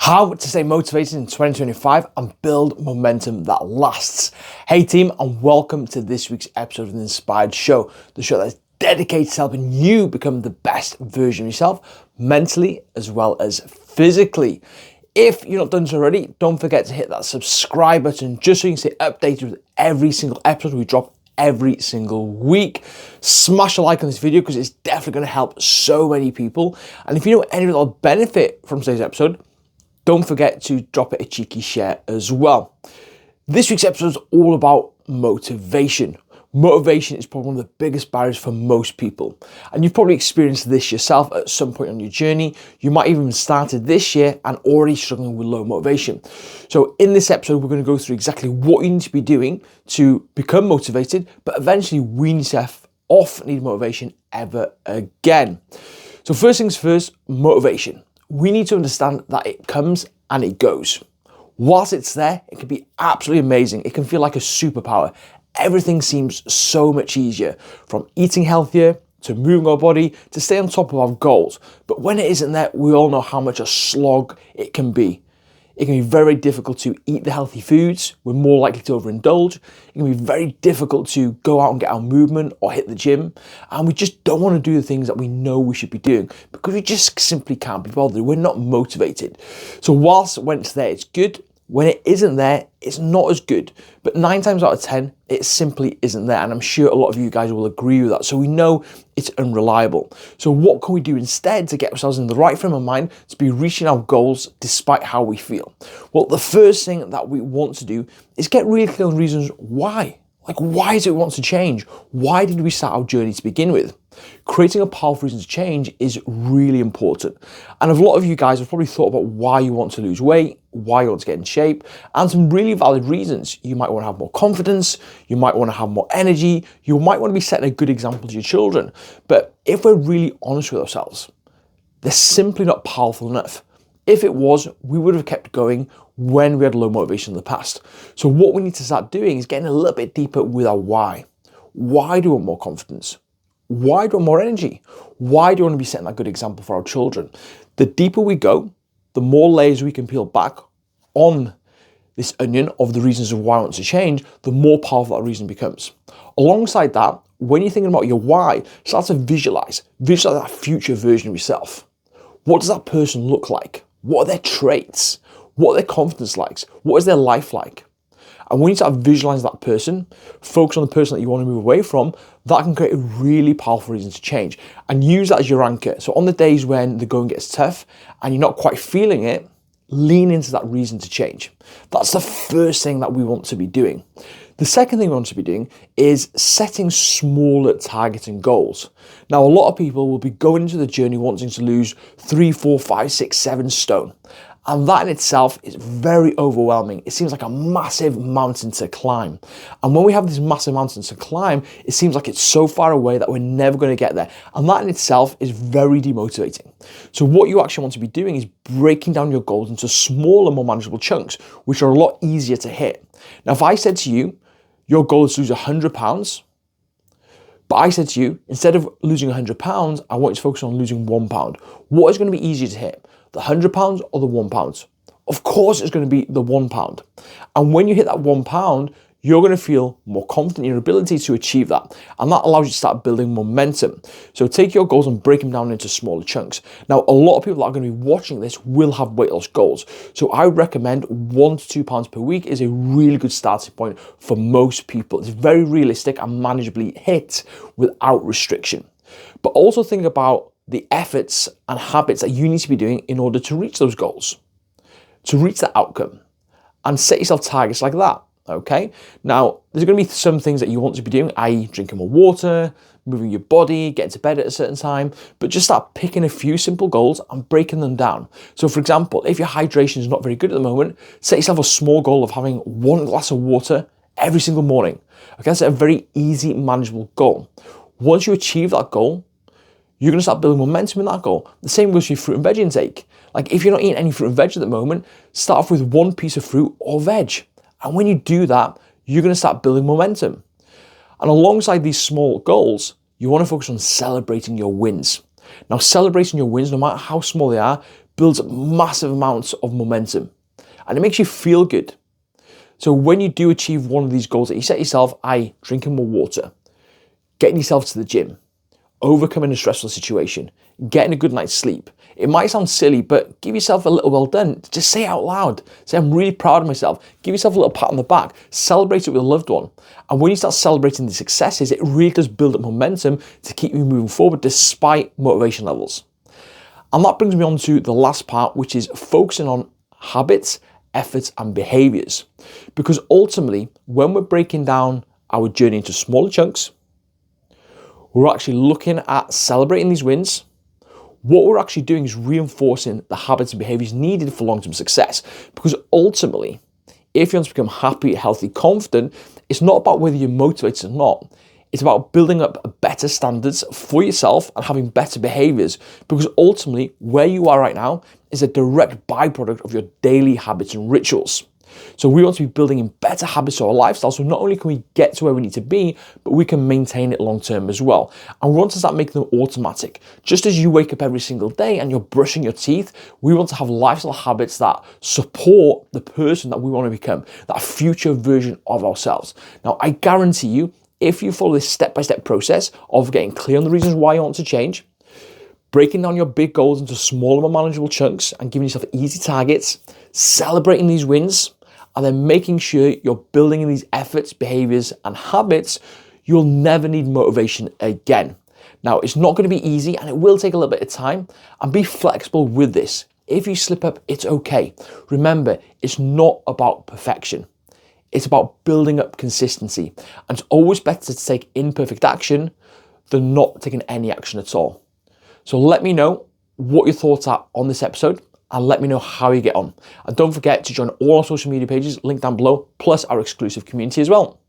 How to stay motivated in 2025 and build momentum that lasts. Hey team, and welcome to this week's episode of the Inspired Show, the show that's dedicated to helping you become the best version of yourself, mentally as well as physically. If you're not done so already, don't forget to hit that subscribe button just so you can stay updated with every single episode we drop every single week. Smash a like on this video because it's definitely going to help so many people. And if you know anyone that will benefit from today's episode, don't forget to drop it a cheeky share as well. This week's episode is all about motivation. Motivation is probably one of the biggest barriers for most people. And you've probably experienced this yourself at some point on your journey. You might even started this year and already struggling with low motivation. So in this episode, we're going to go through exactly what you need to be doing to become motivated, but eventually wean yourself off needing motivation ever again. So first things first, motivation. We need to understand that it comes and it goes. Whilst it's there, it can be absolutely amazing. It can feel like a superpower. Everything seems so much easier, from eating healthier to moving our body to stay on top of our goals. But when it isn't there, we all know how much a slog it can be. It can be very difficult to eat the healthy foods. We're more likely to overindulge. It can be very difficult to go out and get our movement or hit the gym. And we just don't want to do the things that we know we should be doing because we just simply can't be bothered. We're not motivated. So whilst when it's there, it's good. When it isn't there, it's not as good. But 9 times out of 10, it simply isn't there. And I'm sure a lot of you guys will agree with that. So we know it's unreliable. So what can we do instead to get ourselves in the right frame of mind to be reaching our goals despite how we feel? Well, the first thing that we want to do is get really clear on reasons why. Like, why is it we want to change? Why did we start our journey to begin with? Creating a powerful reason to change is really important. And a lot of you guys have probably thought about why you want to lose weight, why you want to get in shape, and some really valid reasons. You might want to have more confidence, you might want to have more energy, you might want to be setting a good example to your children. But if we're really honest with ourselves, they're simply not powerful enough. If it was, we would have kept going when we had low motivation in the past. So what we need to start doing is getting a little bit deeper with our why. Why do we want more confidence? Why do we want more energy? Why do we want to be setting that good example for our children? The deeper we go, the more layers we can peel back on this onion of the reasons of why I want to change, the more powerful that reason becomes. Alongside that, when you're thinking about your why, start to visualize that future version of yourself. What does that person look like? What are their traits? What are their confidence likes? What is their life like? And when you start visualizing that person, focus on the person that you want to move away from, that can create a really powerful reason to change. And use that as your anchor. So on the days when the going gets tough and you're not quite feeling it, lean into that reason to change. That's the first thing that we want to be doing. The second thing we want to be doing is setting smaller targets and goals. Now, a lot of people will be going into the journey wanting to lose 3, 4, 5, 6, 7 stone. And that in itself is very overwhelming. It seems like a massive mountain to climb. And when we have this massive mountain to climb, it seems like it's so far away that we're never going to get there. And that in itself is very demotivating. So what you actually want to be doing is breaking down your goals into smaller, more manageable chunks, which are a lot easier to hit. Now, if I said to you, your goal is to lose 100 pounds, but I said to you, instead of losing 100 pounds, I want you to focus on losing 1 pound. What is going to be easier to hit? The 100 pounds or the 1 pound? Of course, it's going to be the 1 pound. And when you hit that 1 pound, you're going to feel more confident in your ability to achieve that. And that allows you to start building momentum. So take your goals and break them down into smaller chunks. Now, a lot of people that are going to be watching this will have weight loss goals. So I recommend 1 to 2 pounds per week is a really good starting point for most people. It's very realistic and manageably hit without restriction. But also think about the efforts and habits that you need to be doing in order to reach those goals, to reach that outcome, and set yourself targets like that. Okay. Now, there's going to be some things that you want to be doing, i.e. drinking more water, moving your body, getting to bed at a certain time, but just start picking a few simple goals and breaking them down. So for example, if your hydration is not very good at the moment, set yourself a small goal of having 1 glass of water every single morning. Okay, that's a very easy, manageable goal. Once you achieve that goal, you're going to start building momentum in that goal. The same goes for your fruit and veg intake. Like if you're not eating any fruit and veg at the moment, start off with 1 piece of fruit or veg. And when you do that, you're going to start building momentum. And alongside these small goals, you want to focus on celebrating your wins. Now, celebrating your wins, no matter how small they are, builds up massive amounts of momentum and it makes you feel good. So when you do achieve one of these goals that you set yourself, i.e. drinking more water, getting yourself to the gym, overcoming a stressful situation, getting a good night's sleep. It might sound silly, but give yourself a little well done. Just say it out loud. Say, I'm really proud of myself. Give yourself a little pat on the back. Celebrate it with a loved one. And when you start celebrating the successes, it really does build up momentum to keep you moving forward despite motivation levels. And that brings me on to the last part, which is focusing on habits, efforts, and behaviors. Because ultimately, when we're breaking down our journey into smaller chunks, we're actually looking at celebrating these wins. What we're actually doing is reinforcing the habits and behaviors needed for long-term success. Because ultimately, if you want to become happy, healthy, confident, it's not about whether you're motivated or not. It's about building up better standards for yourself and having better behaviors. Because ultimately, where you are right now is a direct byproduct of your daily habits and rituals. So we want to be building in better habits to our lifestyle. So not only can we get to where we need to be, but we can maintain it long term as well. And we want to start making them automatic. Just as you wake up every single day and you're brushing your teeth, we want to have lifestyle habits that support the person that we want to become, that future version of ourselves. Now, I guarantee you, if you follow this step-by-step process of getting clear on the reasons why you want to change, breaking down your big goals into smaller, more manageable chunks and giving yourself easy targets, celebrating these wins, and then making sure you're building in these efforts, behaviors, and habits, you'll never need motivation again. Now, it's not going to be easy and it will take a little bit of time, and be flexible with this. If you slip up, it's okay. Remember, it's not about perfection. It's about building up consistency. And it's always better to take imperfect action than not taking any action at all. So let me know what your thoughts are on this episode and let me know how you get on. And don't forget to join all our social media pages linked down below, plus our exclusive community as well.